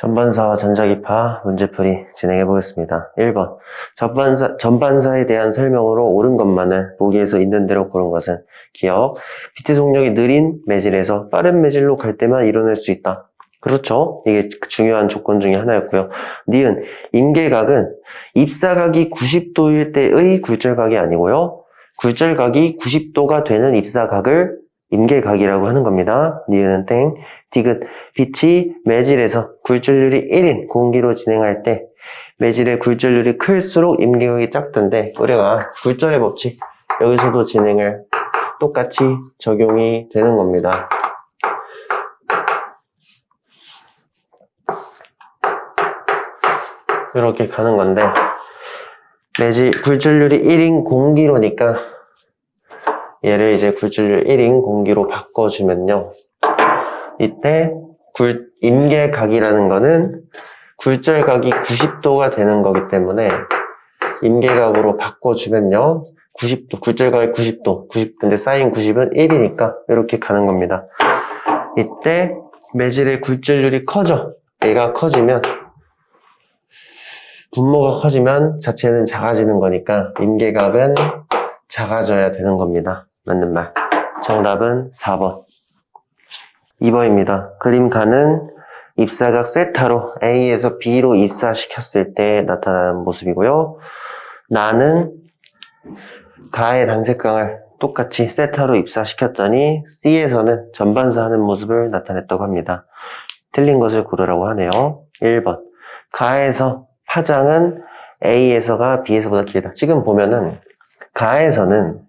전반사와 전자기파 문제풀이 진행해 보겠습니다. 1번. 전반사에 대한 설명으로 옳은 것만을 보기에서 있는 대로 고른 것은 기억. 빛의 속력이 느린 매질에서 빠른 매질로 갈 때만 이뤄낼 수 있다. 그렇죠. 이게 중요한 조건 중에 하나였고요. 니은. 임계각은 입사각이 90도일 때의 굴절각이 아니고요. 굴절각이 90도가 되는 입사각을 임계각이라고 하는 겁니다. 니은은 땡. 디귿. 빛이 매질에서 굴절률이 1인 공기로 진행할 때 매질의 굴절률이 클수록 임계각이 작던데 우리가 굴절의 법칙 여기서도 진행을 똑같이 적용이 되는 겁니다. 이렇게 가는 건데 굴절률이 1인 공기로니까 얘를 이제 굴절률 1인 공기로 바꿔주면요. 이때 임계각이라는 거는 굴절각이 90도가 되는 거기 때문에 임계각으로 바꿔주면요. 90도, 굴절각이 90도, 근데 사인 90은 1이니까 이렇게 가는 겁니다. 이때 매질의 굴절률이 커져. 얘가 커지면 분모가 커지면 자체는 작아지는 거니까 임계각은 작아져야 되는 겁니다. 맞는 말. 정답은 4번. 2번입니다. 그림 가는 입사각 세타로 A에서 B로 입사시켰을 때 나타나는 모습이고요. 나는 가의 단색강을 똑같이 세타로 입사시켰더니 C에서는 전반사 하는 모습을 나타냈다고 합니다. 틀린 것을 고르라고 하네요. 1번. 가에서 파장은 A에서가 B에서보다 길다. 지금 보면은 가에서는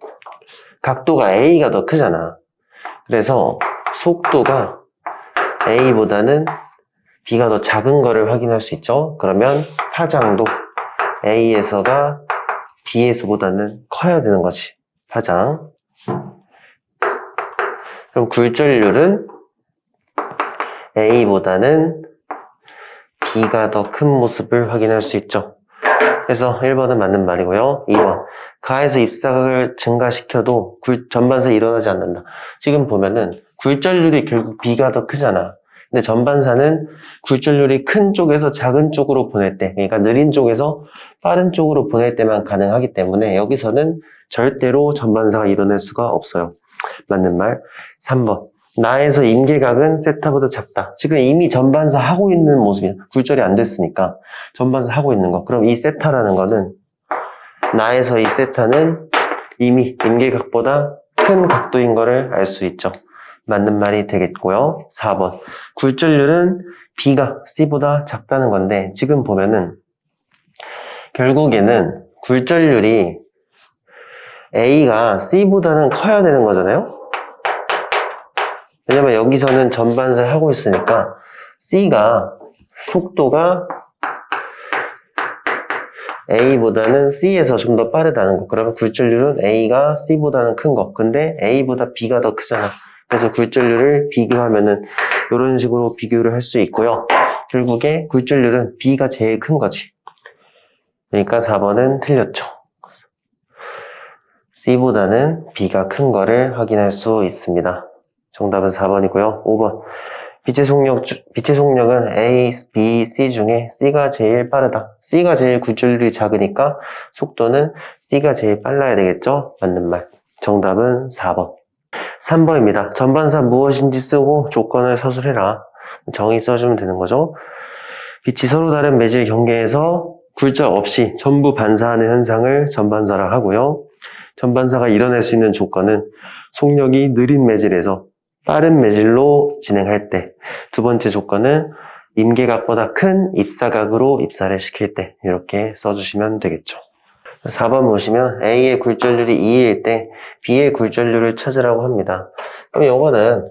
각도가 A가 더 크잖아. 그래서 속도가 A보다는 B가 더 작은 거를 확인할 수 있죠. 그러면 파장도 A에서가 B에서보다는 커야 되는 거지. 파장. 그럼 굴절률은 A보다는 B가 더 큰 모습을 확인할 수 있죠. 그래서 1번은 맞는 말이고요. 2번. 가에서 입사각을 증가시켜도 전반사 일어나지 않는다. 지금 보면은 굴절률이 결국 B가 더 크잖아. 근데 전반사는 굴절률이 큰 쪽에서 작은 쪽으로 보낼 때, 그러니까 느린 쪽에서 빠른 쪽으로 보낼 때만 가능하기 때문에 여기서는 절대로 전반사가 일어날 수가 없어요. 맞는 말. 3번. 나에서 임계각은 세타보다 작다. 지금 이미 전반사 하고 있는 모습이야. 굴절이 안 됐으니까 전반사 하고 있는 거. 그럼 이 세타라는 거는 나에서 이 세타는 이미 임계각보다 큰 각도인 거를 알 수 있죠. 맞는 말이 되겠고요. 4번. 굴절률은 B가 C보다 작다는 건데 지금 보면은 결국에는 굴절률이 A가 C보다는 커야 되는 거잖아요. 왜냐면 여기서는 전반사를 하고 있으니까 C가 속도가 A보다는 C에서 좀 더 빠르다는 거. 그러면 굴절률은 A가 C보다는 큰 거. 근데 A보다 B가 더 크잖아. 그래서 굴절률을 비교하면은 이런 식으로 비교를 할 수 있고요. 결국에 굴절률은 B가 제일 큰 거지. 그러니까 4번은 틀렸죠. C보다는 B가 큰 거를 확인할 수 있습니다. 정답은 4번이고요. 5번. 빛의 속력은 A, B, C 중에 C가 제일 빠르다. C가 제일 굴절률이 작으니까 속도는 C가 제일 빨라야 되겠죠? 맞는 말. 정답은 4번. 3번입니다. 전반사 무엇인지 쓰고 조건을 서술해라. 정의 써주면 되는 거죠. 빛이 서로 다른 매질 경계에서 굴절 없이 전부 반사하는 현상을 전반사라 하고요. 전반사가 일어날 수 있는 조건은 속력이 느린 매질에서 빠른 매질로 진행할 때, 두 번째 조건은 임계각보다 큰 입사각으로 입사를 시킬 때 이렇게 써주시면 되겠죠. 4번 보시면 A의 굴절률이 2일 때 B의 굴절률을 찾으라고 합니다. 그럼 이거는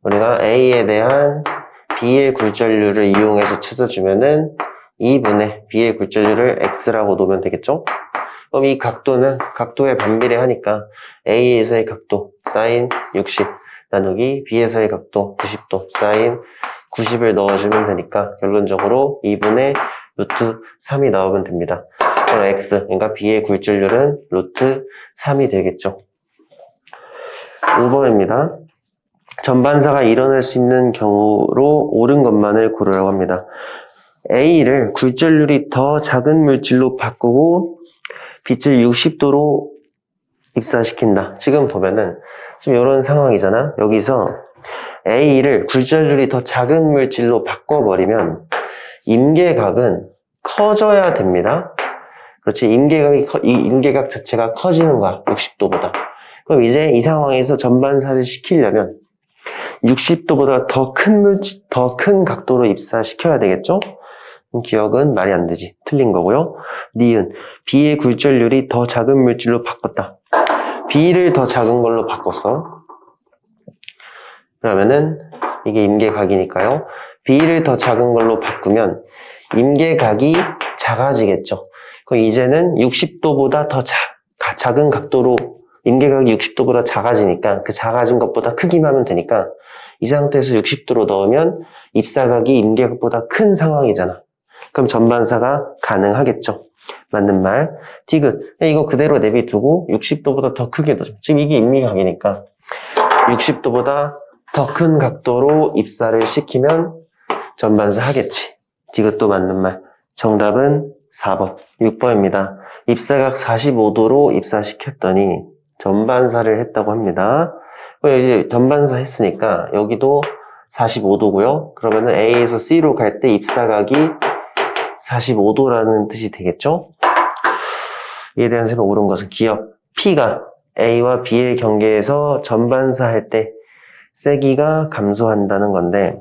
우리가 A에 대한 B의 굴절률을 이용해서 찾아주면은 2분의 B의 굴절률을 X라고 놓으면 되겠죠? 그럼 이 각도는 각도에 반비례하니까 A에서의 각도 사인 60 나누기 B에서의 각도 90도 사인 90을 넣어주면 되니까 결론적으로 2분의 루트 3이 나오면 됩니다. 그럼 X, 그러니까 B의 굴절률은 루트 3이 되겠죠. 5번입니다. 전반사가 일어날 수 있는 경우로 옳은 것만을 고르라고 합니다. A를 굴절률이 더 작은 물질로 바꾸고 빛을 60도로 입사시킨다. 지금 보면은 지금 이런 상황이잖아. 여기서 A를 굴절률이 더 작은 물질로 바꿔버리면 임계각은 커져야 됩니다. 그렇지. 이 임계각 자체가 커지는 거야. 60도보다. 그럼 이제 이 상황에서 전반사를 시키려면 60도보다 더 큰 각도로 입사시켜야 되겠죠? 기억은 말이 안 되지. 틀린 거고요. 니은, B의 굴절률이 더 작은 물질로 바꿨다. B를 더 작은 걸로 바꿨어. 그러면은 이게 임계각이니까요. B를 더 작은 걸로 바꾸면 임계각이 작아지겠죠. 그럼 이제는 60도보다 더 작은 각도로 임계각이 60도보다 작아지니까 그 작아진 것보다 크기만 하면 되니까 이 상태에서 60도로 넣으면 입사각이 임계각보다 큰 상황이잖아. 그럼 전반사가 가능하겠죠. 맞는 말. 디귿. 이거 그대로 내비두고 60도보다 더 크게 넣어줘. 지금 이게 임계각이니까 60도보다 더 큰 각도로 입사를 시키면 전반사 하겠지. 디귿도 맞는 말. 정답은 4번. 6번입니다. 입사각 45도로 입사시켰더니 전반사를 했다고 합니다. 이제 전반사 했으니까 여기도 45도고요. 그러면은 A에서 C로 갈 때 입사각이 45도라는 뜻이 되겠죠? 이에 대한 생각 옳은 것은 기억. P가 A와 B의 경계에서 전반사 할 때 세기가 감소한다는 건데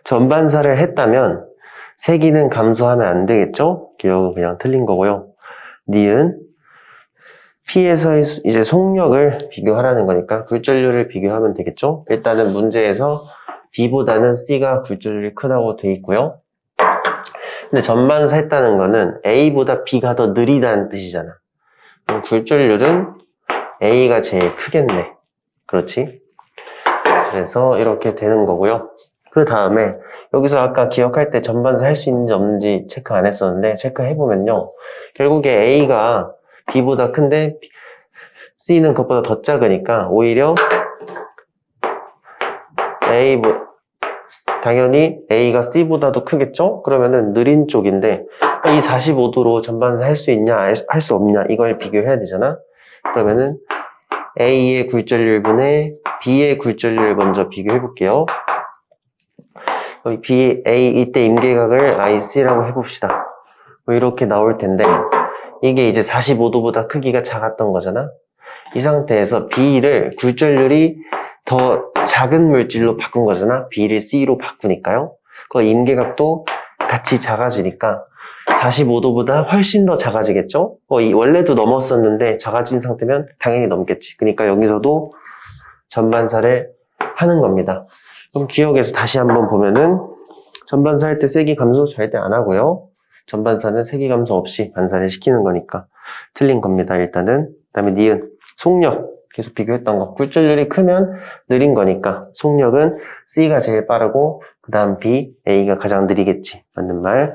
전반사를 했다면 세기는 감소하면 안 되겠죠? 기억은 그냥 틀린 거고요. 니은 P에서의 이제 속력을 비교하라는 거니까 굴절률을 비교하면 되겠죠? 일단은 문제에서 B보다는 C가 굴절률이 크다고 돼 있고요. 근데 전반사 했다는 거는 A보다 B가 더 느리다는 뜻이잖아. 그럼 굴절률은 A가 제일 크겠네. 그렇지? 그래서 이렇게 되는 거고요. 그 다음에 여기서 아까 기억할 때 전반사 할 수 있는지 없는지 체크 안 했었는데 체크해보면요. 결국에 A가 B보다 큰데 C는 그것보다 더 작으니까 오히려 당연히 A가 C보다도 크겠죠? 그러면은 느린 쪽인데 이 45도로 전반사 할 수 있냐 할 수 없냐 이걸 비교해야 되잖아. 그러면은 A의 굴절률분의 B의 굴절률을 먼저 비교해 볼게요. 이때 임계각을 IC라고 해봅시다. 이렇게 나올 텐데 이게 이제 45도보다 크기가 작았던 거잖아. 이 상태에서 B를 굴절률이 더 작은 물질로 바꾼 거잖아. B를 C로 바꾸니까요. 그 임계각도 같이 작아지니까 45도보다 훨씬 더 작아지겠죠? 원래도 넘었었는데 작아진 상태면 당연히 넘겠지. 그러니까 여기서도 전반사를 하는 겁니다. 그럼 기억에서 다시 한번 보면은 전반사 할 때 세기 감소 절대 안 하고요. 전반사는 세기 감소 없이 반사를 시키는 거니까 틀린 겁니다. 일단은. 그 다음에 니은 속력 계속 비교했던 거. 굴절률이 크면 느린 거니까 속력은 C가 제일 빠르고 그 다음 B, A가 가장 느리겠지. 맞는 말.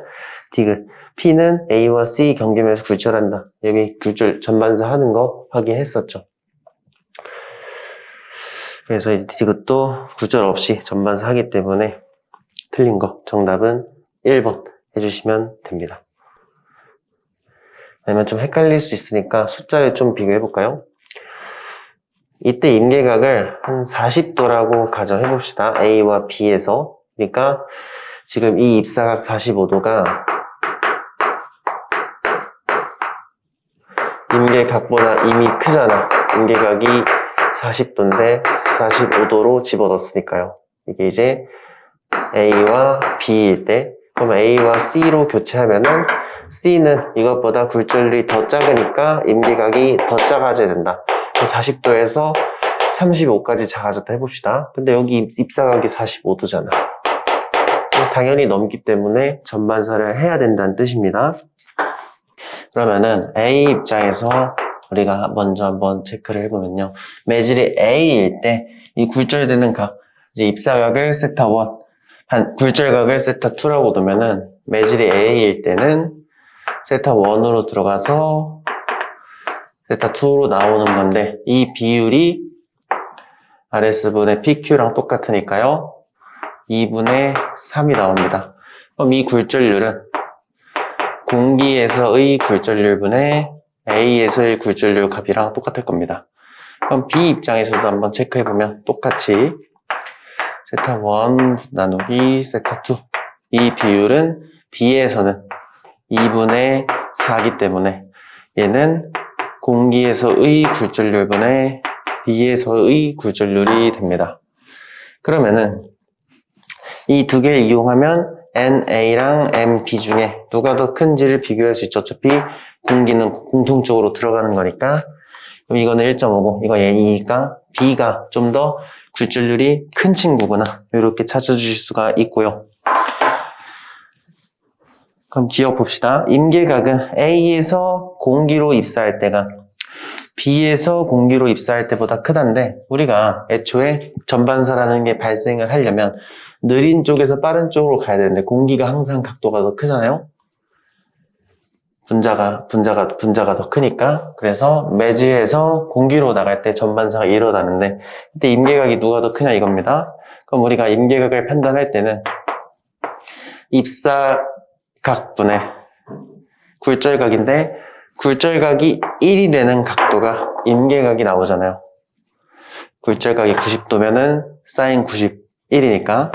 디귿 P는 A와 C 경계면에서 굴절한다. 여기 굴절 전반사 하는 거 확인했었죠. 그래서 이제 디귿도 굴절 없이 전반사 하기 때문에 틀린 거. 정답은 1번 해주시면 됩니다. 아니면 좀 헷갈릴 수 있으니까 숫자를 좀 비교해 볼까요? 이때 임계각을 한 40도라고 가정해 봅시다. A와 B에서. 그러니까 지금 이 입사각 45도가 임계각보다 이미 크잖아. 임계각이 40도인데 45도로 집어넣었으니까요. 이게 이제 A와 B일 때 그럼 A와 C로 교체하면은 C는 이것보다 굴절률이 더 작으니까 임계각이 더 작아져야 된다. 40도에서 35까지 작아졌다 해봅시다. 근데 여기 입사각이 45도잖아. 당연히 넘기 때문에 전반사를 해야 된다는 뜻입니다. 그러면은 A 입장에서 우리가 먼저 한번 체크를 해보면요. 매질이 A일 때 이 굴절되는 각, 이제 입사각을 세타 1, 굴절각을 세타 2라고 두면은 매질이 A일 때는 세타 1으로 들어가서 세타 2로 나오는 건데 이 비율이 RS분의 PQ랑 똑같으니까요. 2분의 3이 나옵니다. 그럼 이 굴절률은 공기에서의 굴절률분의 A에서의 굴절률 값이랑 똑같을 겁니다. 그럼 B 입장에서도 한번 체크해보면 똑같이 세타 1 나누기 세타 2 이 비율은 B에서는 2분의 4기 때문에 얘는 공기에서의 굴절률분의 B에서의 굴절률이 됩니다. 그러면은 이 두 개를 이용하면 NA랑 MB 중에 누가 더 큰지를 비교할 수 있죠. 어차피 공기는 공통적으로 들어가는 거니까. 그럼 이거는 1.5고 이거 N이니까 B가 좀 더 굴절률이 큰 친구구나. 이렇게 찾아주실 수가 있고요. 그럼 기억 봅시다. 임계각은 A에서 공기로 입사할 때가 B에서 공기로 입사할 때보다 크다는데 우리가 애초에 전반사라는 게 발생을 하려면 느린 쪽에서 빠른 쪽으로 가야 되는데 공기가 항상 각도가 더 크잖아요. 분자가 더 크니까. 그래서 매질에서 공기로 나갈 때 전반사가 일어나는데 이때 임계각이 누가 더 크냐 이겁니다. 그럼 우리가 임계각을 판단할 때는 입사각분의 굴절각인데 굴절각이 1이 되는 각도가 임계각이 나오잖아요. 굴절각이 90도면은 사인 91이니까.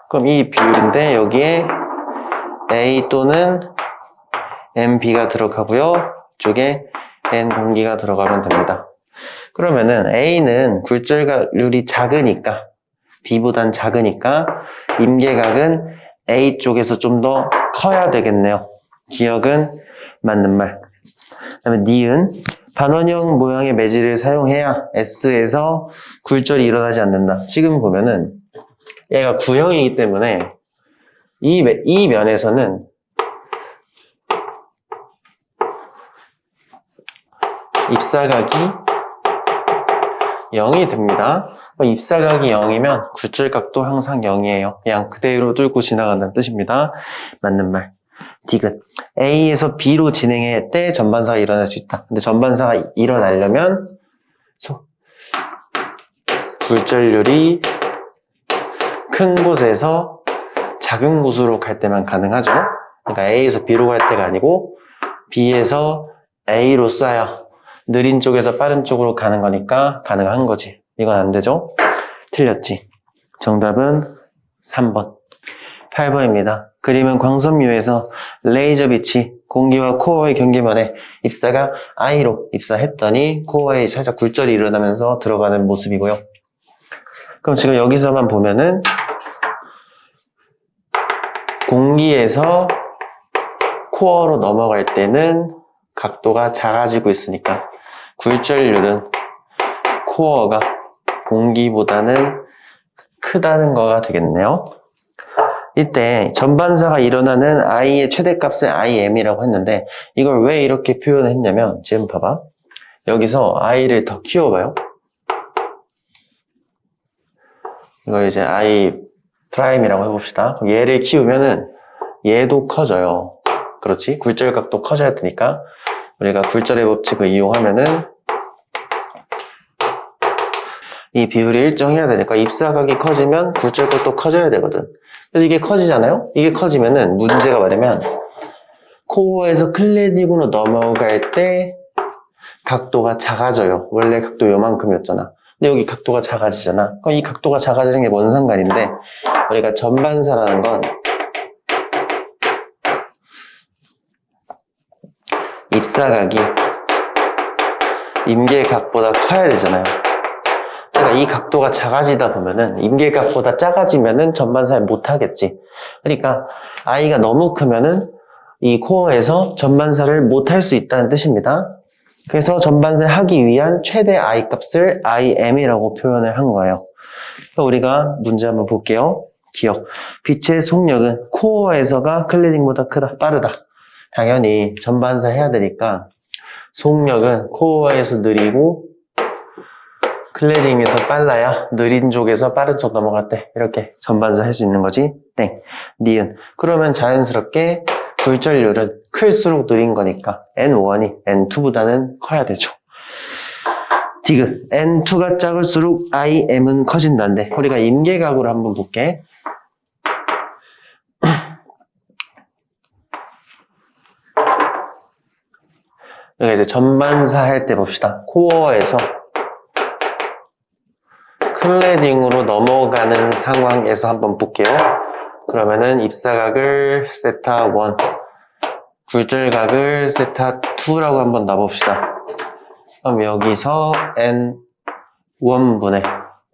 그럼 이 비율인데 여기에 A 또는 MB가 들어가고요. 이쪽에 N 공기가 들어가면 됩니다. 그러면은 A는 굴절각률이 작으니까 B보단 작으니까 임계각은 A 쪽에서 좀 더 커야 되겠네요. 기억은 맞는 말. 그 다음에 니은 반원형 모양의 매질을 사용해야 S에서 굴절이 일어나지 않는다. 지금 보면은 얘가 구형이기 때문에 이 면에서는 입사각이 0이 됩니다. 입사각이 0이면 굴절각도 항상 0이에요. 그냥 그대로 뚫고 지나간다는 뜻입니다. 맞는 말. 디귿 A에서 B로 진행할 때 전반사가 일어날 수 있다. 근데 전반사가 일어나려면 굴절률이 큰 곳에서 작은 곳으로 갈 때만 가능하죠. 그러니까 A에서 B로 갈 때가 아니고 B에서 A로 쏴야 느린 쪽에서 빠른 쪽으로 가는 거니까 가능한 거지. 이건 안 되죠? 틀렸지. 정답은 3번. 8번입니다. 그림은 광선묘에서 레이저 빛이 공기와 코어의 경계면에 입사가 I로 입사했더니 코어에 살짝 굴절이 일어나면서 들어가는 모습이고요. 그럼 지금 여기서만 보면은 공기에서 코어로 넘어갈 때는 각도가 작아지고 있으니까 굴절률은 코어가 공기보다는 크다는 거가 되겠네요. 이때 전반사가 일어나는 I의 최대값을 IM이라고 했는데 이걸 왜 이렇게 표현을 했냐면 지금 봐봐. 여기서 I를 더 키워봐요. 이걸 이제 I 프라임이라고 해봅시다. 얘를 키우면은 얘도 커져요. 그렇지? 굴절각도 커져야 되니까 우리가 굴절의 법칙을 이용하면은 이 비율이 일정해야 되니까 입사각이 커지면 굴절각도 커져야 되거든. 그래서 이게 커지잖아요? 이게 커지면은 문제가 뭐냐면 코어에서 클래딩으로 넘어갈 때 각도가 작아져요. 원래 각도 요만큼이었잖아. 근데 여기 각도가 작아지잖아. 그럼 이 각도가 작아지는 게 뭔 상관인데 우리가 전반사라는 건 입사각이 임계각보다 커야 되잖아요. 그러니까 이 각도가 작아지다 보면은 임계각보다 작아지면은 전반사를 못 하겠지. 그러니까 I가 너무 크면은 이 코어에서 전반사를 못 할 수 있다는 뜻입니다. 그래서 전반사를 하기 위한 최대 I 값을 IM이라고 표현을 한 거예요. 우리가 문제 한번 볼게요. 기억. 빛의 속력은 코어에서가 클래딩보다 크다, 빠르다. 당연히 전반사 해야 되니까 속력은 코어에서 느리고 클래딩에서 빨라야 느린 쪽에서 빠른 쪽 넘어갈 때 이렇게 전반사 할 수 있는 거지. 땡. 니은. 그러면 자연스럽게 굴절률은 클수록 느린 거니까 N1이 N2보다는 커야 되죠. 디귿. N2가 작을수록 IM은 커진다는데 우리가 임계각으로 한번 볼게. 여기 이제 전반사 할 때 봅시다. 코어에서 클래딩으로 넘어가는 상황에서 한번 볼게요. 그러면은 입사각을 세타 1, 굴절각을 세타 2라고 한번 놔봅시다. 그럼 여기서 n1분의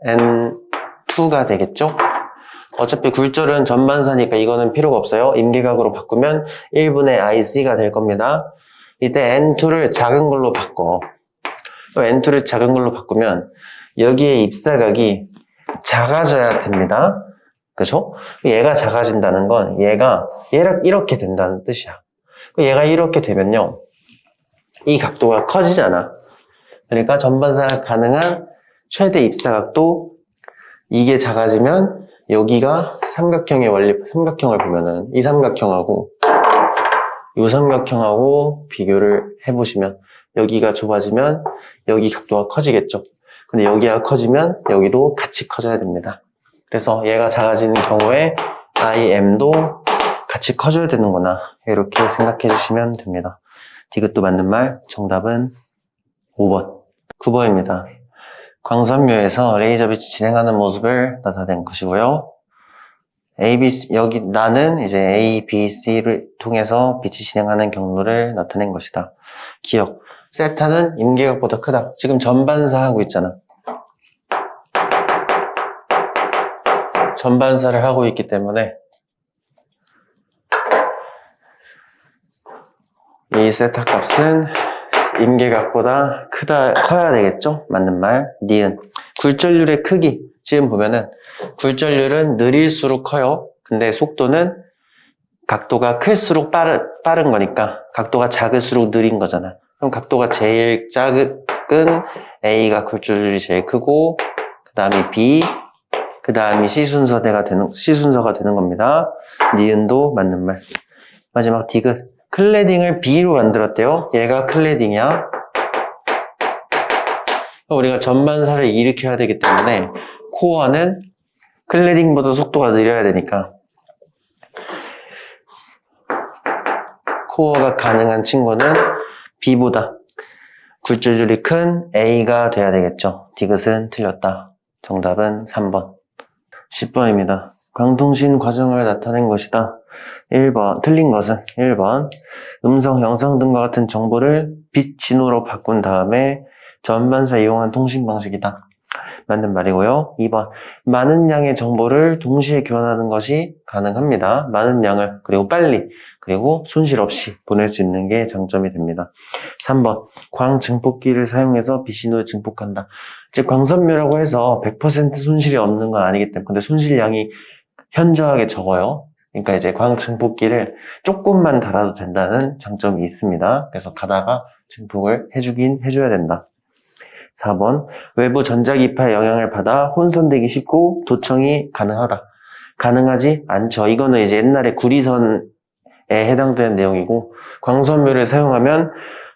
n2가 되겠죠? 어차피 굴절은 전반사니까 이거는 필요가 없어요. 임계각으로 바꾸면 1분의 IC가 될 겁니다. 이때 n2를 작은 걸로 바꿔. n2를 작은 걸로 바꾸면 여기에 입사각이 작아져야 됩니다. 그죠? 얘가 작아진다는 건 얘가 이렇게 된다는 뜻이야. 얘가 이렇게 되면요, 이 각도가 커지잖아. 그러니까 전반사가 가능한 최대 입사각도, 이게 작아지면 여기가 삼각형의 원리, 삼각형을 보면은 이 삼각형하고 이 삼각형하고 비교를 해보시면 여기가 좁아지면 여기 각도가 커지겠죠. 근데 여기가 커지면 여기도 같이 커져야 됩니다. 그래서 얘가 작아지는 경우에 IM도 같이 커져야 되는구나, 이렇게 생각해 주시면 됩니다. 디귿도 맞는 말, 정답은 5번. 9번입니다. 광선묘에서 레이저 빛이 진행하는 모습을 나타낸 것이고요. 여기 나는 이제 A, B, C를 통해서 빛이 진행하는 경로를 나타낸 것이다. 기억. 세타는 임계각보다 크다. 지금 전반사 하고 있잖아. 전반사를 하고 있기 때문에 이 세타 값은 임계각보다 커야 되겠죠? 맞는 말. 니은. 굴절률의 크기. 지금 보면은 굴절률은 느릴수록 커요. 근데 속도는 각도가 클수록 빠른 거니까 각도가 작을수록 느린 거잖아. 그럼 각도가 제일 작은 A가 굴절률이 제일 크고, 그 다음이 B, 그 다음이 C 순서가 되는 겁니다. 니은도 맞는 말. 마지막 디귿. 클래딩을 B로 만들었대요. 얘가 클래딩이야. 우리가 전반사를 일으켜야 되기 때문에 코어는 클래딩보다 속도가 느려야 되니까 코어가 가능한 친구는 B보다 굴절률이 큰 A가 돼야 되겠죠. 디귿은 틀렸다. 정답은 3번. 10번입니다. 광통신 과정을 나타낸 것이다. 1번. 틀린 것은 1번. 음성, 영상 등과 같은 정보를 빛 진호로 바꾼 다음에 전반사 이용한 통신 방식이다. 맞는 말이고요. 2번. 많은 양의 정보를 동시에 교환하는 것이 가능합니다. 많은 양을, 그리고 빨리, 그리고 손실 없이 보낼 수 있는 게 장점이 됩니다. 3번. 광 증폭기를 사용해서 빛 신호를 증폭한다. 즉 광선묘라고 해서 100% 손실이 없는 건 아니기 때문에, 근데 손실량이 현저하게 적어요. 그러니까 이제 광 증폭기를 조금만 달아도 된다는 장점이 있습니다. 그래서 가다가 증폭을 해줘야 된다. 4번. 외부 전자기파의 영향을 받아 혼선되기 쉽고 도청이 가능하다. 가능하지 않죠. 이거는 이제 옛날에 구리선에 해당되는 내용이고, 광선묘를 사용하면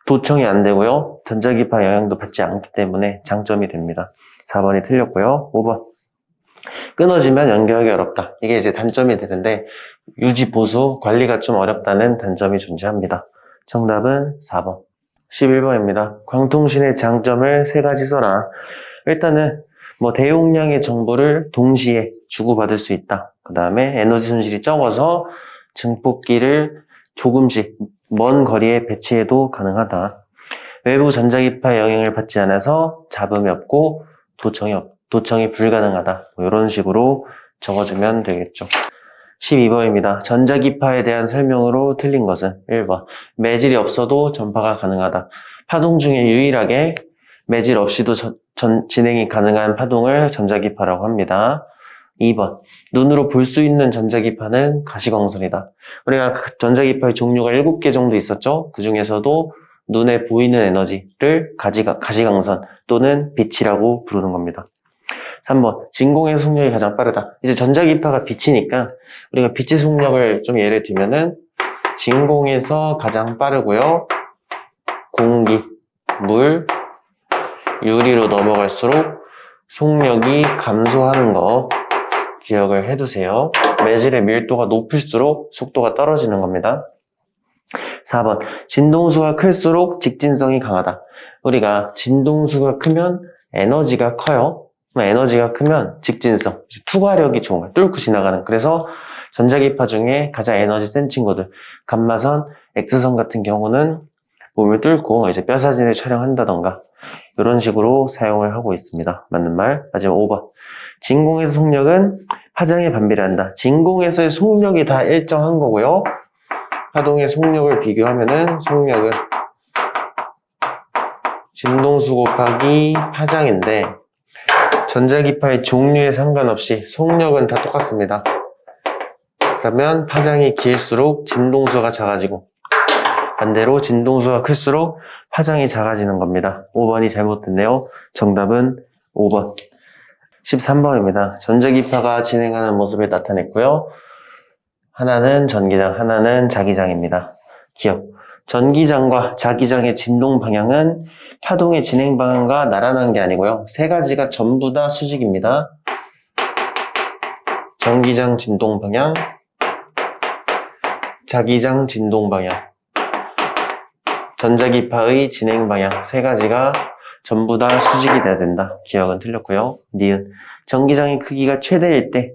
도청이 안 되고요. 전자기파 영향도 받지 않기 때문에 장점이 됩니다. 4번이 틀렸고요. 5번. 끊어지면 연결하기 어렵다. 이게 이제 단점이 되는데 유지, 보수, 관리가 좀 어렵다는 단점이 존재합니다. 정답은 4번. 11번입니다. 광통신의 장점을 3가지 써라. 일단은 대용량의 정보를 동시에 주고받을 수 있다. 그 다음에 에너지 손실이 적어서 증폭기를 조금씩 먼 거리에 배치해도 가능하다. 외부 전자기파의 영향을 받지 않아서 잡음이 없고 도청이 불가능하다. 이런 식으로 적어주면 되겠죠. 12번입니다. 전자기파에 대한 설명으로 틀린 것은 1번. 매질이 없어도 전파가 가능하다. 파동 중에 유일하게 매질 없이도 진행이 가능한 파동을 전자기파라고 합니다. 2번. 눈으로 볼 수 있는 전자기파는 가시광선이다. 우리가 전자기파의 종류가 7개 정도 있었죠. 그 중에서도 눈에 보이는 에너지를 가시광선 또는 빛이라고 부르는 겁니다. 3번. 진공의 속력이 가장 빠르다. 이제 전자기파가 빛이니까 우리가 빛의 속력을 좀 예를 들면은 진공에서 가장 빠르고요. 공기, 물, 유리로 넘어갈수록 속력이 감소하는 거 기억을 해두세요. 매질의 밀도가 높을수록 속도가 떨어지는 겁니다. 4번. 진동수가 클수록 직진성이 강하다. 우리가 진동수가 크면 에너지가 커요. 에너지가 크면 직진성, 투과력이 좋은 거야. 뚫고 지나가는. 그래서 전자기파 중에 가장 에너지 센 친구들. 감마선, X선 같은 경우는 몸을 뚫고 이제 뼈 사진을 촬영한다던가 이런 식으로 사용을 하고 있습니다. 맞는 말. 마지막 5번. 진공에서 속력은 파장에 반비례한다. 진공에서의 속력이 다 일정한 거고요. 파동의 속력을 비교하면은 속력은 진동수 곱하기 파장인데 전자기파의 종류에 상관없이 속력은 다 똑같습니다. 그러면 파장이 길수록 진동수가 작아지고 반대로 진동수가 클수록 파장이 작아지는 겁니다. 5번이 잘못됐네요. 정답은 5번. 13번입니다. 전자기파가 진행하는 모습을 나타냈고요. 하나는 전기장, 하나는 자기장입니다. 기억. 전기장과 자기장의 진동 방향은 파동의 진행 방향과 나란한 게 아니고요. 세 가지가 전부 다 수직입니다. 전기장 진동 방향, 자기장 진동 방향, 전자기파의 진행 방향 세 가지가 전부 다 수직이 돼야 된다. 기억은 틀렸고요. 니은. 전기장의 크기가 최대일 때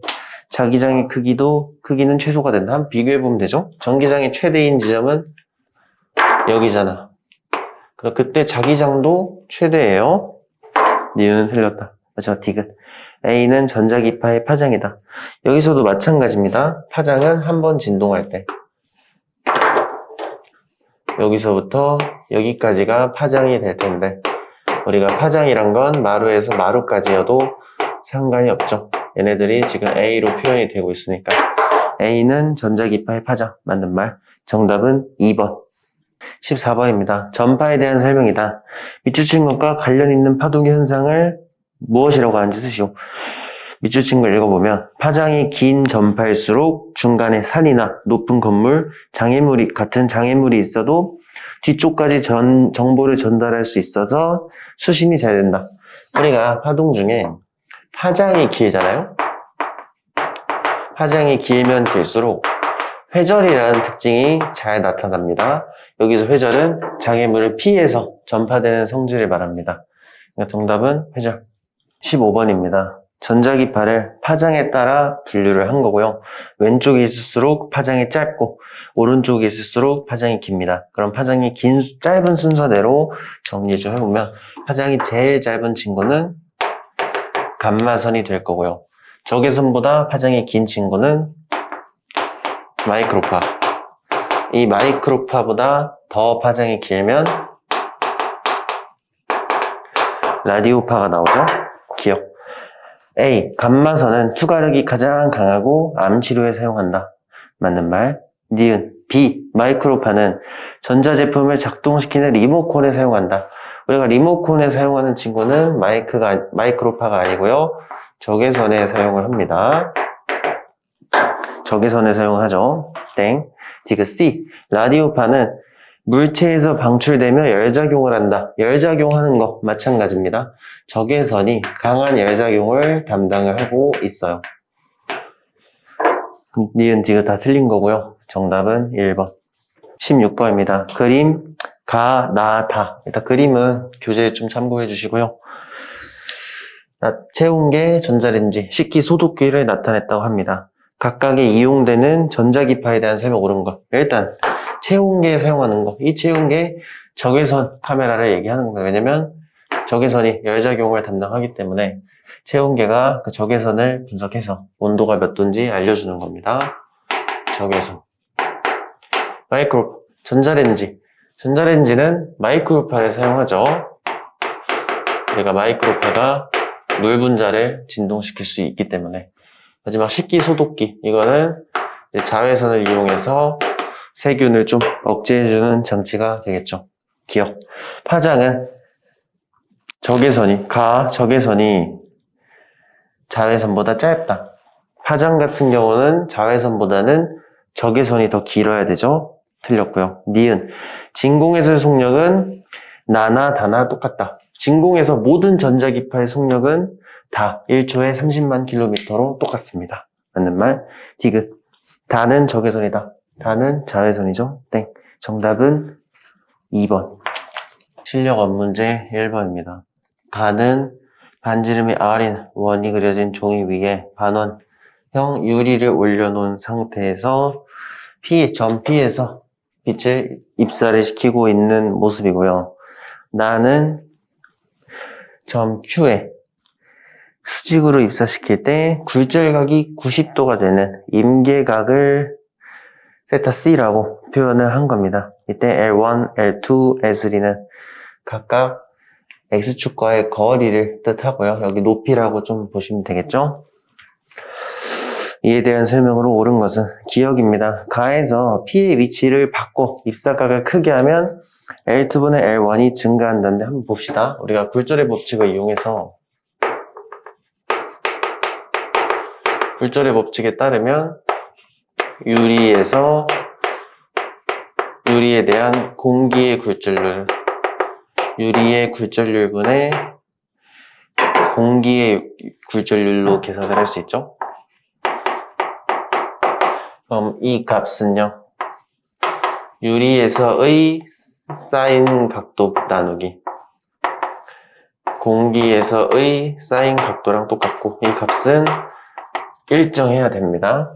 자기장의 크기는 최소가 된다. 한번 비교해보면 되죠? 전기장의 최대인 지점은 여기잖아. 그럼 그때 자기장도 최대예요. 니은은 틀렸다. 마지막 디귿. A는 전자기파의 파장이다. 여기서도 마찬가지입니다. 파장은 한 번 진동할 때. 여기서부터 여기까지가 파장이 될 텐데 우리가 파장이란 건 마루에서 마루까지여도 상관이 없죠. 얘네들이 지금 A로 표현이 되고 있으니까 A는 전자기파의 파장. 맞는 말. 정답은 2번. 14번입니다. 전파에 대한 설명이다. 밑줄 친 것과 관련 있는 파동의 현상을 무엇이라고 하는지 쓰시오. 밑줄 친 걸 읽어보면 파장이 긴 전파일수록 중간에 산이나 높은 건물, 같은 장애물이 있어도 뒤쪽까지 정보를 전달할 수 있어서 수신이 잘 된다. 우리가 파동 중에 파장이 길잖아요. 파장이 길면 길수록 회절이라는 특징이 잘 나타납니다. 여기서 회절은 장애물을 피해서 전파되는 성질을 말합니다. 그러니까 정답은 회절. 15번입니다. 전자기파를 파장에 따라 분류를 한 거고요. 왼쪽에 있을수록 파장이 짧고 오른쪽에 있을수록 파장이 깁니다. 그럼 파장이 짧은 순서대로 정리 좀 해보면 파장이 제일 짧은 친구는 감마선이 될 거고요. 적외선보다 파장이 긴 친구는 마이크로파. 이 마이크로파보다 더 파장이 길면 라디오파가 나오죠. 기억. A. 감마선은 투과력이 가장 강하고 암치료에 사용한다. 맞는 말. 니은. B. 마이크로파는 전자제품을 작동시키는 리모컨에 사용한다. 우리가 리모컨에 사용하는 친구는 마이크로파가 아니고요. 적외선에 사용을 합니다. 적외선에 사용하죠. 땡. 디귿 C. 라디오파는 물체에서 방출되며 열작용을 한다. 열작용하는 거 마찬가지입니다. 적외선이 강한 열작용을 담당을 하고 있어요. 니은, 디귿 다 틀린 거고요. 정답은 1번. 16번입니다. 그림, 가, 나, 다. 일단 그림은 교재에 좀 참고해 주시고요. 체온계, 전자레인지, 식기, 소독기를 나타냈다고 합니다. 각각에 이용되는 전자기파에 대한 설명 옳은 것. 일단 체온계에 사용하는 거. 이 체온계 적외선 카메라를 얘기하는 겁니다. 왜냐면 적외선이 열작용을 담당하기 때문에 체온계가 그 적외선을 분석해서 온도가 몇 도인지 알려주는 겁니다. 적외선. 마이크로 전자레인지. 전자레인지는 마이크로파를 사용하죠. 우리가 마이크로파가 물 분자를 진동시킬 수 있기 때문에. 마지막 식기 소독기. 이거는 이제 자외선을 이용해서 세균을 좀 억제해주는 장치가 되겠죠. 기억. 파장은 적외선이 자외선보다 짧다. 파장 같은 경우는 자외선보다는 적외선이 더 길어야 되죠. 틀렸고요. 니은. 진공에서의 속력은 나나 다나 똑같다. 진공에서 모든 전자기파의 속력은 다 1초에 30만 킬로미터로 똑같습니다. 맞는 말. 디귿. 다는 적외선이다. 다는 자외선이죠. 땡. 정답은 2번. 실력업 문제 1번입니다. 가는 반지름이 R인 원이 그려진 종이 위에 반원형 유리를 올려놓은 상태에서 점 P에서 빛을 입사를 시키고 있는 모습이고요. 나는 점 Q에 수직으로 입사시킬 때 굴절각이 90도가 되는 임계각을 세타 C라고 표현을 한 겁니다. 이때 L1, L2, L3는 각각 X축과의 거리를 뜻하고요. 여기 높이라고 좀 보시면 되겠죠? 이에 대한 설명으로 옳은 것은 기억입니다. 가에서 P의 위치를 바꿔 입사각을 크게 하면 L2분의 L1이 증가한다는데 한번 봅시다. 우리가 굴절의 법칙을 이용해서 굴절의 법칙에 따르면 유리에 대한 공기의 굴절률, 유리의 굴절률분의 공기의 굴절률로 계산을 할 수 있죠. 그럼 이 값은요, 유리에서의 사인 각도 나누기 공기에서의 사인 각도랑 똑같고, 이 값은 일정해야 됩니다.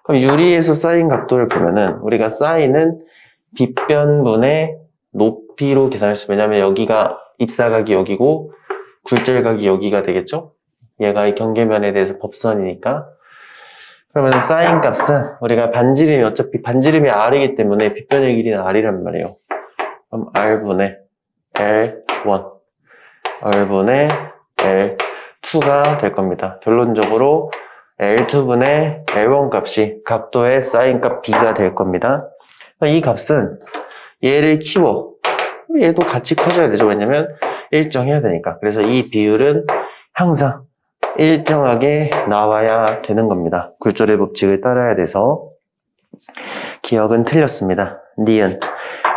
그럼 유리에서 사인 각도를 보면은 우리가 사인은 빗변분의 높이로 계산할 수 있어요. 왜냐면 여기가 입사각이 여기고 굴절각이 여기가 되겠죠? 얘가 이 경계면에 대해서 법선이니까. 그러면 사인 값은 우리가 반지름이 어차피 반지름이 R이기 때문에 빗변의 길이는 R이란 말이에요. 그럼 R분의 L1, R분의 L2가 될 겁니다. 결론적으로 L2분의 L1 값이 각도의 사인 값 B가 될 겁니다. 이 값은 얘를 키워. 얘도 같이 커져야 되죠. 왜냐면 일정해야 되니까. 그래서 이 비율은 항상 일정하게 나와야 되는 겁니다. 굴절의 법칙을 따라야 돼서. 기억은 틀렸습니다. 니은.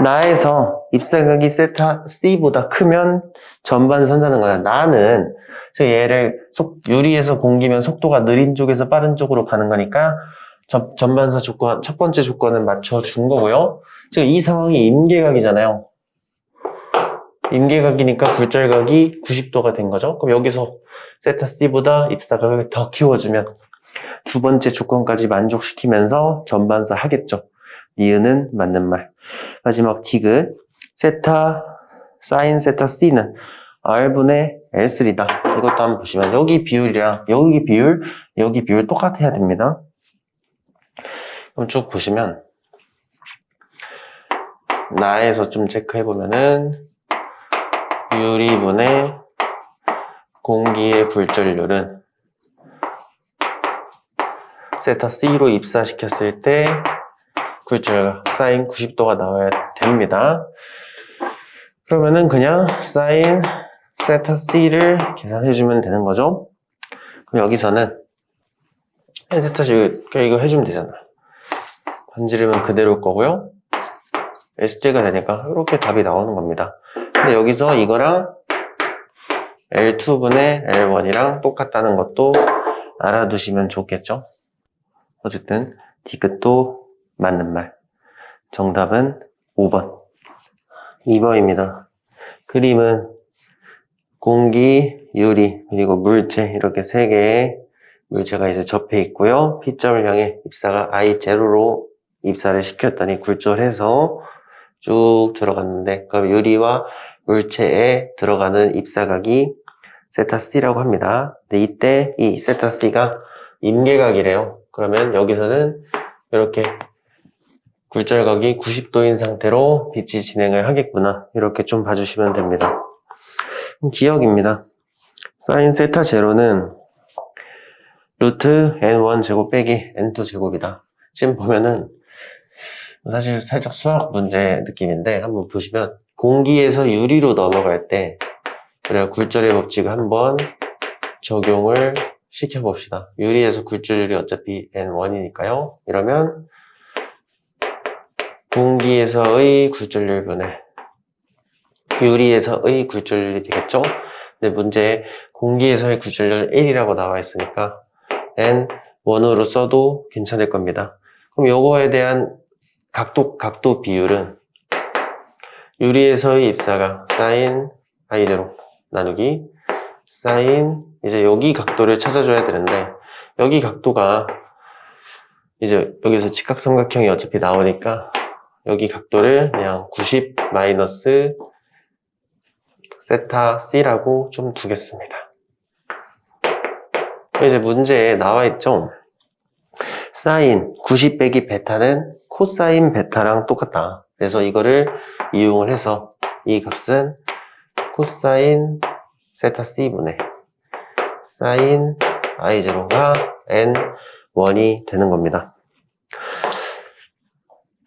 나에서 입사각이 세타 C보다 크면 전반 선사는 거야. 나는 얘를 유리에서 공기면 속도가 느린 쪽에서 빠른 쪽으로 가는 거니까 전반사 조건, 첫 번째 조건은 맞춰준 거고요. 지금 이 상황이 임계각이잖아요. 임계각이니까 굴절각이 90도가 된 거죠. 그럼 여기서 세타 C보다 입사각을 더 키워주면 두 번째 조건까지 만족시키면서 전반사 하겠죠. 니은은 맞는 말. 마지막 디귿. 사인 세타 C는 R분의 L3다. 이것도 한번 보시면 여기 비율이랑 여기 비율 똑같아야 됩니다. 그럼 쭉 보시면 나에서 좀 체크해보면은 유리분의 공기의 굴절률은 세타 C로 입사시켰을 때 굴절 사인 90도가 나와야 됩니다. 그러면은 그냥 사인 세타 C를 계산해주면 되는 거죠. 그럼 여기서는 세타 C 이거 해주면 되잖아. 반지름은 그대로일 거고요. SJ가 되니까 이렇게 답이 나오는 겁니다. 근데 여기서 이거랑 L2분의 L1이랑 똑같다는 것도 알아두시면 좋겠죠. 어쨌든 디귿도 맞는 말. 정답은 5번. 2번입니다. 그림은 공기, 유리, 그리고 물체 이렇게 세 개의 물체가 이제 접해 있고요. P점을 향해 입사가 I0로 입사를 시켰더니 굴절해서 쭉 들어갔는데, 그럼 유리와 물체에 들어가는 입사각이 세타 C라고 합니다. 근데 이때 이 세타 C가 임계각이래요. 그러면 여기서는 이렇게 굴절각이 90도인 상태로 빛이 진행을 하겠구나. 이렇게 좀 봐주시면 됩니다. 기억입니다. 사인 세타 제로는 루트 n1 제곱 빼기 n2 제곱이다. 지금 보면은 사실 살짝 수학 문제 느낌인데 한번 보시면 공기에서 유리로 넘어갈 때 우리가 굴절의 법칙을 한번 적용을 시켜봅시다. 유리에서 굴절률이 어차피 n1이니까요. 이러면 공기에서의 굴절률분의 유리에서의 굴절률이 되겠죠? 근데 문제에 공기에서의 굴절률 1이라고 나와 있으니까 n1으로 써도 괜찮을 겁니다. 그럼 요거에 대한 각도 비율은 유리에서의 입사각 사인 I0 나누기 사인 이제 여기 각도를 찾아줘야 되는데 여기 각도가 이제 여기서 직각삼각형이 어차피 나오니까 여기 각도를 그냥 90 마이너스 세타 C라고 좀 두겠습니다. 이제 문제에 나와 있죠. 사인 90 빼기 베타는 코사인 베타랑 똑같다. 그래서 이거를 이용을 해서 이 값은 코사인 세타 C분의 사인 I0가 N1이 되는 겁니다.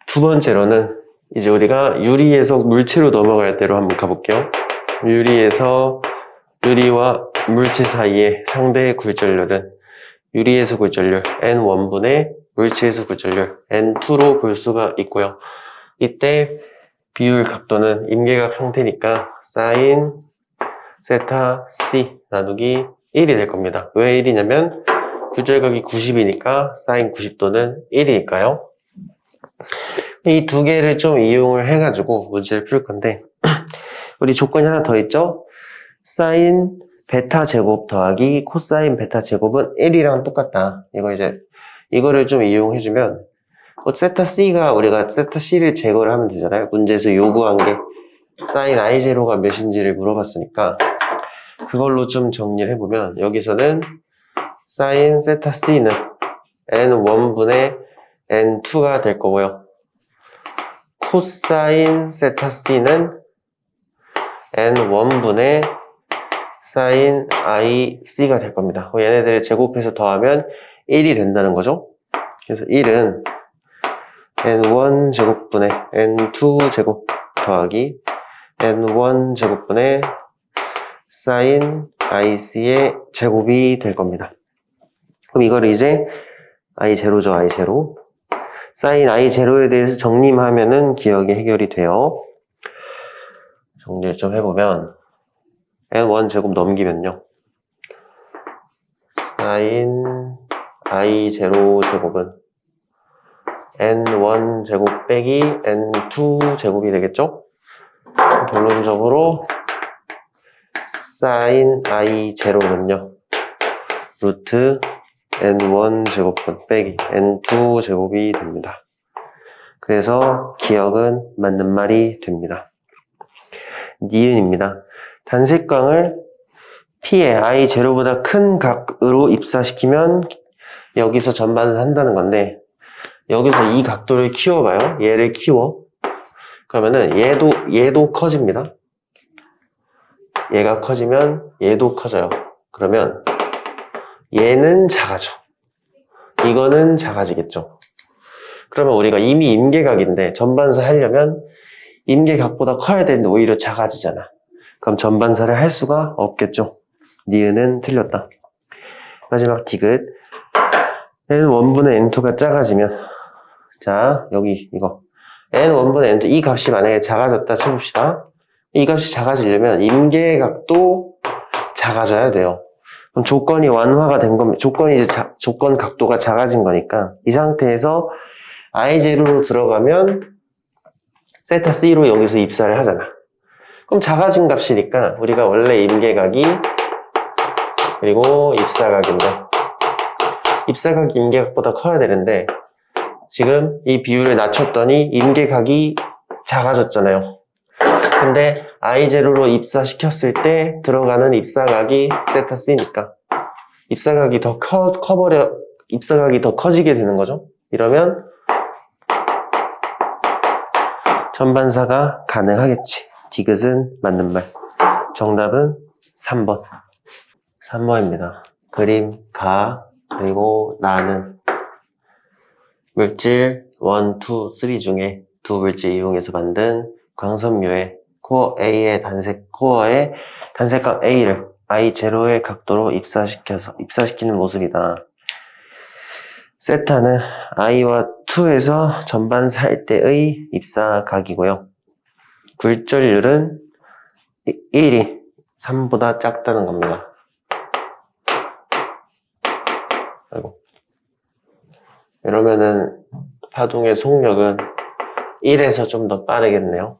두 번째로는 이제 우리가 유리에서 물체로 넘어갈 때로 한번 가볼게요. 유리에서 유리와 물체 사이의 상대 굴절률은 유리에서 굴절률 N1분의 물체에서 굴절률 N2로 볼 수가 있고요. 이때 비율 각도는 임계각 형태니까 사인 세타 C 나누기 1이 될 겁니다. 왜 1이냐면 굴절각이 90이니까 사인 90도는 1이니까요. 이 두 개를 좀 이용을 해가지고 문제를 풀 건데 우리 조건이 하나 더 있죠? 사인 베타 제곱 더하기 코사인 베타 제곱은 1이랑 똑같다. 이거를 좀 이용해주면 세타 C가 우리가 세타 C를 제거를 하면 되잖아요. 문제에서 요구한 게 사인 I0가 몇인지를 물어봤으니까 그걸로 좀 정리를 해보면 여기서는 사인 세타 C는 N1분의 N2가 될 거고요. 코사인 세타 C는 N1분의 사인 IC가 될 겁니다. 얘네들을 제곱해서 더하면 1이 된다는 거죠. 그래서 1은 N1 제곱분의 N2 제곱 더하기 N1 제곱분의 사인 IC의 제곱이 될 겁니다. 그럼 이거를 이제 I0죠, I0. 사인 I0에 대해서 정리하면은 기억이 해결이 돼요. 정리를 좀 해보면 N1 제곱 넘기면요. 사인 I0 제곱은 N1 제곱 빼기 N2 제곱이 되겠죠? 결론적으로 사인 I0는요. 루트 N1 제곱분 빼기 N2 제곱이 됩니다. 그래서 기억은 맞는 말이 됩니다. 니은입니다. 단색광을 P에 I0보다 큰 각으로 입사시키면 여기서 전반을 한다는 건데 여기서 이 각도를 키워봐요. 얘를 키워. 그러면은 얘도 커집니다. 얘가 커지면 얘도 커져요. 그러면 얘는 작아져. 이거는 작아지겠죠. 그러면 우리가 이미 임계각인데 전반사 하려면 임계각보다 커야 되는데 오히려 작아지잖아. 그럼 전반사를 할 수가 없겠죠. 니은은 틀렸다. 마지막 디귿. N1분의 N2가 작아지면 자 여기 이거 N1분의 N2 이 값이 만약에 작아졌다 쳐봅시다. 이 값이 작아지려면 임계각도 작아져야 돼요. 그럼 조건이 완화가 된 겁니다. 조건 각도가 작아진 거니까 이 상태에서 I0로 들어가면 세타 C로 여기서 입사를 하잖아. 그럼 작아진 값이니까 우리가 원래 임계각이 그리고 입사각인데 입사각이 임계각보다 커야 되는데 지금 이 비율을 낮췄더니 임계각이 작아졌잖아요. 근데 I0로 입사시켰을 때 들어가는 입사각이 세타 C니까 입사각이 더 입사각이 더 커지게 되는 거죠. 이러면 전반사가 가능하겠지. 디귿은 맞는 말. 정답은 3번. 3번입니다. 그림 가 그리고 나는 물질 1, 2, 3 중에 두 물질 이용해서 만든 광섬유의 코어 A의 코어의 단색각 A를 I0의 각도로 입사시키는 모습이다. 세타는 I와 2에서 전반사 할 때의 입사각이고요. 굴절률은 1이 3보다 작다는 겁니다. 아이고. 이러면은 파동의 속력은 1에서 좀 더 빠르겠네요.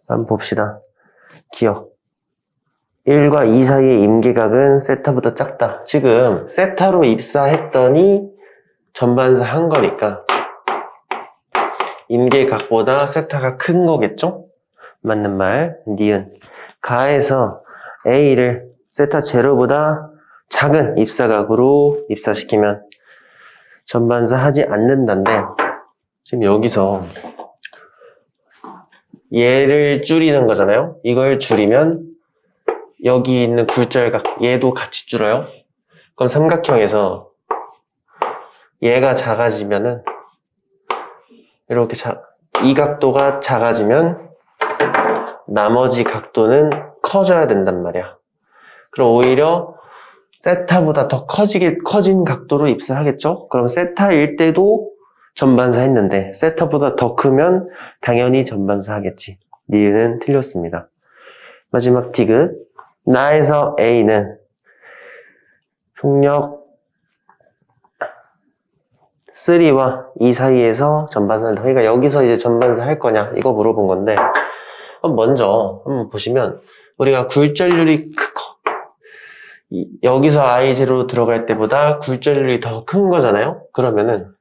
한번 봅시다. 기억. 1과 2 사이의 임계각은 세타보다 작다. 지금 세타로 입사했더니 전반사 한 거니까 임계각보다 세타가 큰 거겠죠? 맞는 말. 니은. 가에서 A를 세타 제로보다 작은 입사각으로 입사시키면 전반사 하지 않는다인데 지금 여기서 얘를 줄이는 거잖아요. 이걸 줄이면 여기 있는 굴절각 얘도 같이 줄어요. 그럼 삼각형에서 얘가 작아지면은 이렇게 이 각도가 작아지면 나머지 각도는 커져야 된단 말이야. 그럼 오히려 세타보다 더 커진 각도로 입사하겠죠? 그럼 세타일 때도 전반사 했는데 세타보다 더 크면 당연히 전반사 하겠지. 니은은 틀렸습니다. 마지막 디귿. 나에서 A는 속력 3와 2 사이에서 전반사를 그러니까 여기서 이제 전반사 할 거냐 이거 물어본 건데 먼저 한번 보시면 우리가 굴절률이 크고 여기서 I0 들어갈 때보다 굴절률이 더 큰 거잖아요. 그러면은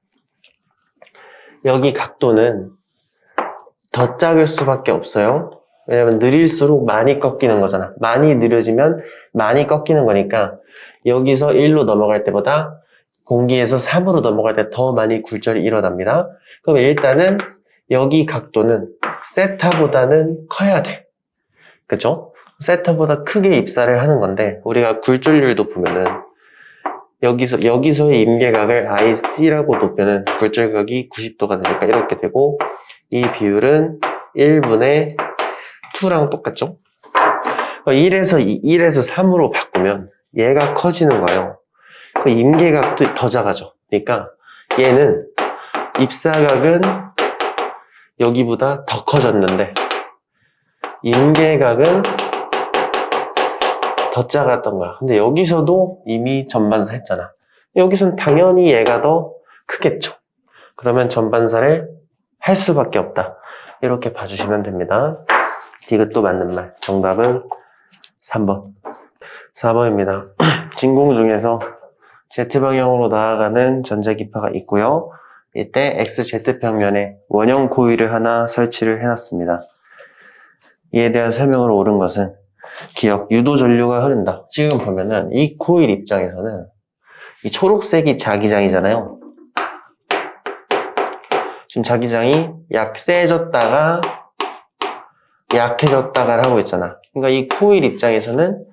여기 각도는 더 작을 수밖에 없어요. 왜냐면 느릴수록 많이 꺾이는 거잖아. 많이 느려지면 많이 꺾이는 거니까 여기서 1로 넘어갈 때보다 공기에서 3으로 넘어갈 때 더 많이 굴절이 일어납니다. 그럼 일단은 여기 각도는 세타보다는 커야 돼. 그죠? 세타보다 크게 입사를 하는 건데 우리가 굴절률도 보면은 여기서의 임계각을 IC라고 놓으면은 굴절각이 90도가 되니까 이렇게 되고 이 비율은 1분의 2랑 똑같죠? 1에서 3으로 바꾸면 얘가 커지는 거예요. 그 임계각도 더 작아져. 그러니까 얘는 입사각은 여기보다 더 커졌는데 임계각은 더 작았던 거야. 근데 여기서도 이미 전반사 했잖아. 여기서는 당연히 얘가 더 크겠죠. 그러면 전반사를 할 수밖에 없다. 이렇게 봐주시면 됩니다. 디귿도 맞는 말. 정답은 3번. 4번입니다. 진공 중에서 Z방향으로 나아가는 전자기파가 있고요. 이때 XZ평면에 원형 코일을 하나 설치를 해놨습니다. 이에 대한 설명을 옳은 것은 기억, 유도 전류가 흐른다. 지금 보면은 이 코일 입장에서는 이 초록색이 자기장이잖아요. 지금 자기장이 세졌다가 약해졌다가 하고 있잖아. 그러니까 이 코일 입장에서는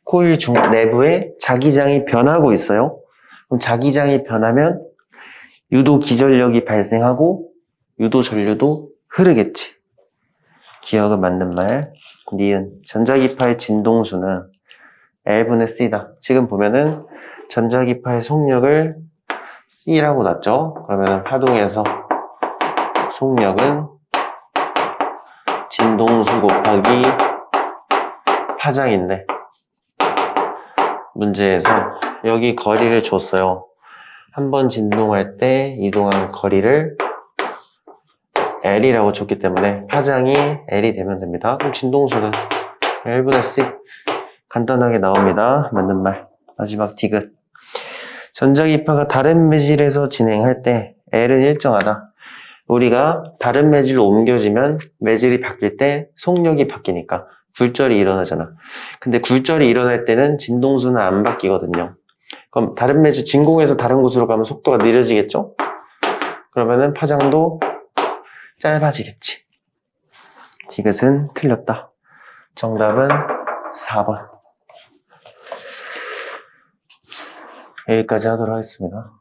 코일 내부에 자기장이 변하고 있어요. 그럼 자기장이 변하면 유도 기전력이 발생하고 유도 전류도 흐르겠지. 기억은 맞는 말. 니은. 전자기파의 진동수는 L분의 C다. 지금 보면은 전자기파의 속력을 C라고 놨죠. 그러면은 파동에서 속력은 진동수 곱하기 파장인데 문제에서 여기 거리를 줬어요. 한 번 진동할 때 이동한 거리를 L이라고 줬기 때문에 파장이 L이 되면 됩니다. 그럼 진동수는 L분의 C. 간단하게 나옵니다. 맞는 말. 마지막 디귿. 전자기파가 다른 매질에서 진행할 때 L은 일정하다. 우리가 다른 매질로 옮겨지면 매질이 바뀔 때 속력이 바뀌니까 굴절이 일어나잖아. 근데 굴절이 일어날 때는 진동수는 안 바뀌거든요. 그럼 다른 매질, 진공에서 다른 곳으로 가면 속도가 느려지겠죠? 그러면은 파장도 짧아지겠지. 디귿은 틀렸다. 정답은 4번. 여기까지 하도록 하겠습니다.